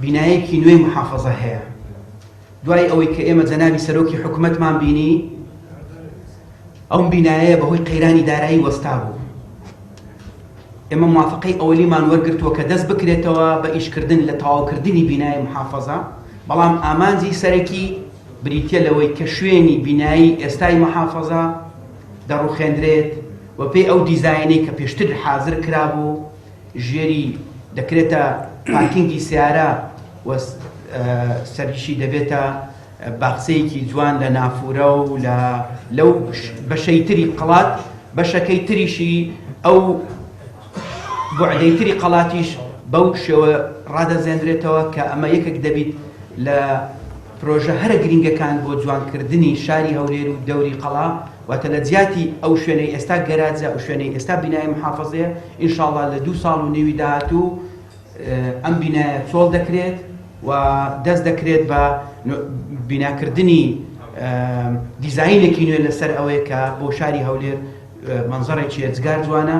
بینایەکی نوێی محافەزە هەیە. دوای ئەوەی کە ئێمە جەنابی سەرۆکی حکوومەتمان بینی، ئەو بینایە بەهۆی قەیرانی دارایی وەستا بوو. ئێمە موافقەی ئەوەلیمان وەرگرتووە کە دەست بکرێتەوە بە ئیشکردن لە تەواوکردنی بینایە محافەزە، بەڵام ئامانجی سەرەکی بریتە لەوەی کە شوێنی بینایی ئێستای محافەزە دەڕوخێندرێت و پێی ئەو دیزاینەی کە پێشتر حازر کرابوو، ژێری دەکرێتە پارکینگی سیارە و سەرکیشی دەبێتە باخچەیەکی جوان لە نافورە و لەو بەشەی تری قەڵات، بەشەکەی تریشی ئەو بوعدەی تری قەڵاتیش بەو شێوە ڕادەزێنرێتەوە کە ئەمە یەکێک دەبیت لە پرۆژە هەرە گرنگەکان بۆ جوانکردنی شاری هەولێر و دەوری قەڵا، واتە لە جیاتی ئەو شوێنەی ئێستا گەراجە، ئەو شوێنەی ئێستا بینای محافەزەیە، ئینشاءڵڵا لە 2 ساڵ و نێوی داهاتوو ئەم بینایە چۆڵ دەکرێت و دەست دەکرێت بە بیناکردنی دیزاینێکی نوێ لەسەر ئەوەیە کە بۆ شاری هەولێر مەنزەڕێکی ئەجگار جوانە.